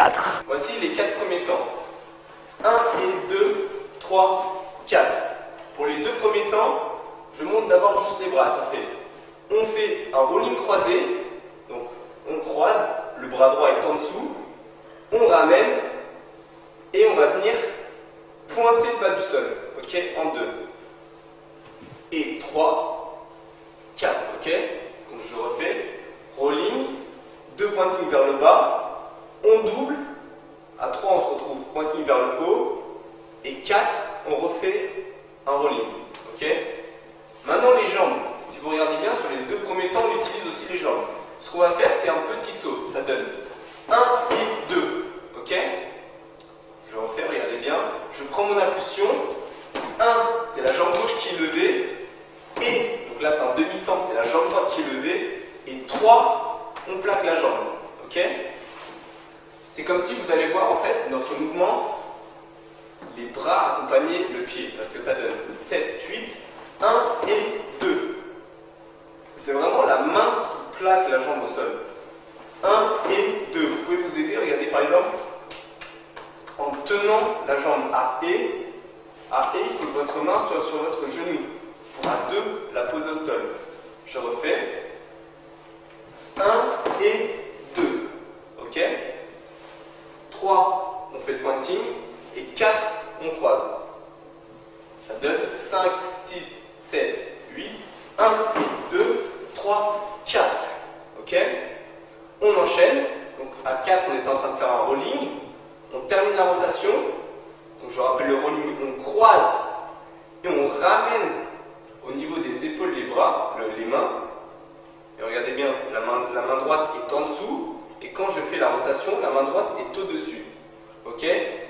4. Voici les 4 premiers temps. 1 et 2, 3, 4. Pour les 2 premiers temps, je monte d'abord juste les bras. On fait un rolling croisé. Donc on croise, le bras droit est en dessous. On ramène et on va venir pointer le bas du sol. Ok, en 2. Et 3, 4. Ok, donc je refais. Rolling, 2 pointings vers le bas. On double. À 3, on se retrouve pointing vers le haut. Et 4, on refait un rolling. Ok. Maintenant, les jambes. Si vous regardez bien, sur les 2 premiers temps, on utilise aussi les jambes. Ce qu'on va faire, c'est un petit saut. Ça donne 1 et 2. Ok. Je refais, regardez bien. Je prends mon impulsion. 1, c'est la jambe gauche qui est levée. Et, donc là, c'est un demi-temps, c'est la jambe droite qui est levée. Et 3, on plaque la jambe. Ok. C'est comme si vous allez voir, en fait, dans ce mouvement, les bras accompagner le pied, parce que ça donne 7, 8, 1 et 2. C'est vraiment la main qui plaque la jambe au sol. 1 et 2. Vous pouvez vous aider, regardez par exemple, en tenant la jambe à et, il faut que votre main soit sur votre genou. Pour à 2, la poser au sol. Je refais. 1 et 2. Ok. 3, on fait le pointing. Et 4, on croise. Ça donne 5, 6, 7, 8, 1, 2, 3, 4. Ok. On enchaîne. Donc à 4, on est en train de faire un rolling. On termine la rotation. Donc je rappelle le rolling, on croise et on ramène au niveau des épaules les bras, les mains. Et regardez bien, la main droite est en dessous. Et quand je fais la rotation, la main droite est au-dessus. Ok.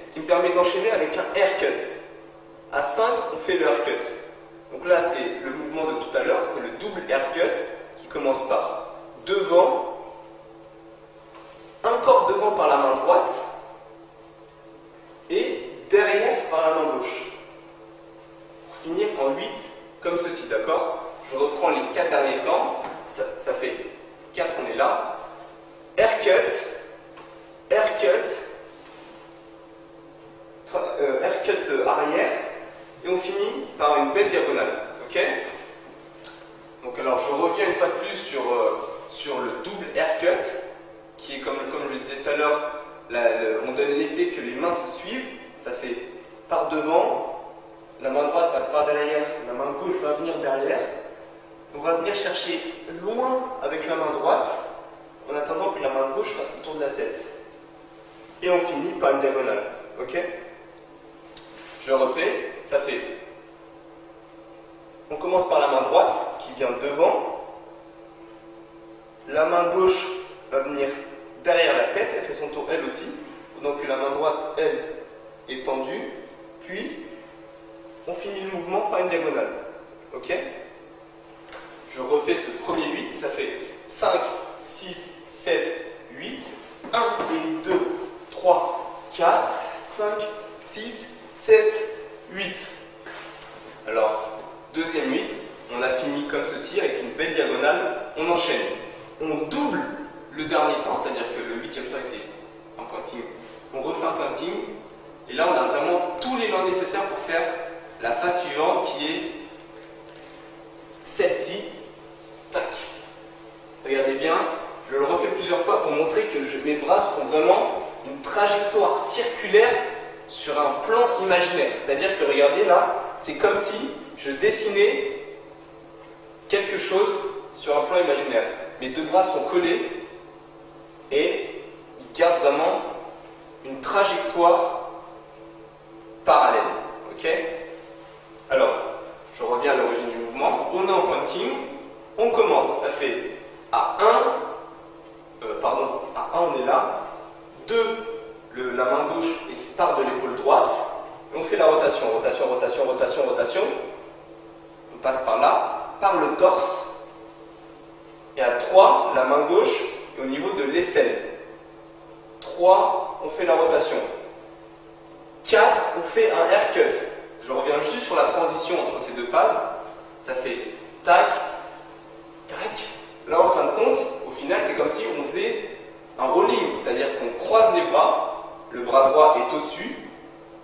Ce qui me permet d'enchaîner avec un haircut. À 5, on fait le haircut. Donc là, c'est le mouvement de tout à l'heure, c'est le double haircut qui commence par devant, encore devant par la main droite et derrière par la main gauche. Pour finir en 8, comme ceci, d'accord? Je reprends les 4 derniers temps, ça fait 4, on est là. Haircut, haircut, haircut arrière, et on finit par une belle diagonale. Ok. Donc alors je reviens une fois de plus sur le double haircut, qui est comme je le disais tout à l'heure, on donne l'effet que les mains se suivent. Ça fait par devant, la main droite passe par derrière, la main gauche va venir derrière. On va venir chercher loin avec la main droite, en attendant que la main gauche fasse le tour de la tête. Et on finit par une diagonale. Ok. Je refais, ça fait. On commence par la main droite qui vient devant. La main gauche va venir derrière la tête, elle fait son tour elle aussi. Donc la main droite, elle, est tendue. Puis, on finit le mouvement par une diagonale. Ok. Je refais ce premier 8, ça fait 5, 6, 7, 8. 1 et 2, 3, 4, 5, 6, 7, 8. Alors, deuxième 8, on a fini comme ceci avec une belle diagonale. On enchaîne. On double le dernier temps, c'est-à-dire que le 8e temps était un pointing. On refait un pointing. Et là, on a vraiment tout l'élan nécessaire pour faire la phase suivante qui est celle-ci. Tac. Regardez bien, je le refais plusieurs fois pour montrer que mes bras seront vraiment une trajectoire circulaire sur un plan imaginaire. C'est-à-dire que regardez là, c'est comme si je dessinais quelque chose sur un plan imaginaire. Mes deux bras sont collés et ils gardent vraiment une trajectoire parallèle. Ok. Alors, je reviens à l'origine du mouvement. On est en pointing. On commence. Ça fait à 1, à 1 on est là. 2, la main gauche part de l'épaule droite. Et on fait la rotation. Rotation, rotation, rotation, rotation. On passe par là, par le torse. Et à 3, la main gauche est au niveau de l'aisselle. 3, on fait la rotation. 4, on fait un haircut. Je reviens juste sur la transition entre ces deux phases. Ça fait tac, tac. Là, en fin de compte, au final, c'est comme si on faisait un rolling, c'est-à-dire qu'on croise les bras le bras droit est au-dessus.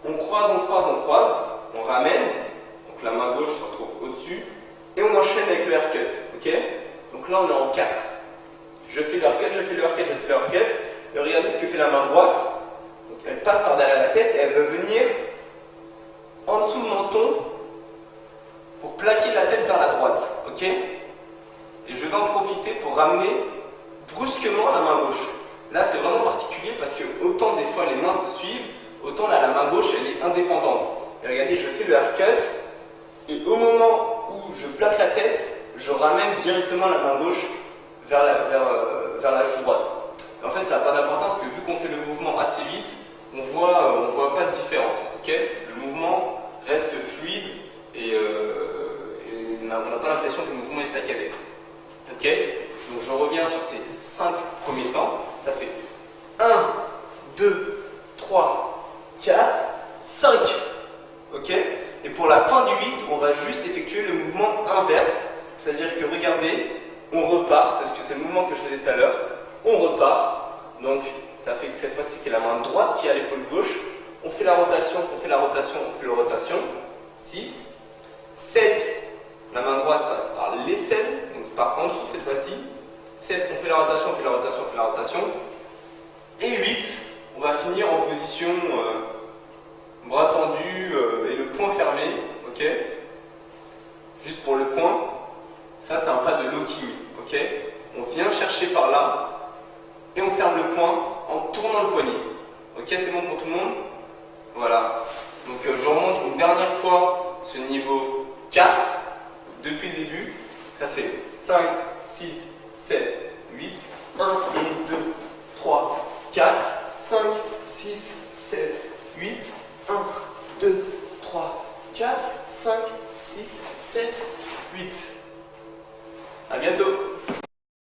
On croise, on croise, on croise, on ramène. Donc la main gauche se retrouve au-dessus. Et on enchaîne avec le haircut. Ok? Donc là, on est en 4. Je fais le haircut, je fais le haircut, je fais le haircut. Et regardez ce que fait la main droite. Donc, elle passe par derrière la tête et elle veut venir en dessous du menton pour plaquer la tête vers la droite. Ok? Et je vais en profiter pour ramener brusquement la main gauche. Là, c'est vraiment particulier parce que autant des fois les mains se suivent, autant là, la main gauche, elle est indépendante. Et regardez, je fais le haircut et au moment où je plaque la tête, je ramène directement la main gauche vers la joue droite. En fait, ça n'a pas d'importance parce que vu qu'on fait le mouvement assez vite, on voit pas de différence. Okay, le mouvement reste fluide et on n'a pas l'impression que le mouvement est saccadé. Okay, donc je reviens sur ces 5 premiers temps. Ça fait 1, 2, 3, 4, 5. Ok, et pour la fin du 8, on va juste effectuer le mouvement inverse. C'est-à-dire que regardez, on repart. C'est le mouvement que je faisais tout à l'heure. On repart. Donc ça fait que cette fois-ci, c'est la main droite qui a l'épaule gauche. On fait la rotation, on fait la rotation, on fait la rotation. 6, 7, la main droite passe par l'aisselle, donc par en dessous cette fois-ci. 7, on fait la rotation, on fait la rotation, on fait la rotation. Et 8, on va finir en position bras tendus et le poing fermé. Ok, juste pour le poing, ça c'est un pas de locking. Ok, on vient chercher par là et on ferme le poing en tournant le poignet. Ok, c'est bon pour tout le monde? Voilà. Donc je remonte une dernière fois ce niveau 4 depuis le début. Ça fait 5, 6, 7, 8, 1 et 2, 3, 4, 5, 6, 7, 8, 1, 2, 3, 4, 5, 6, 7, 8. À bientôt.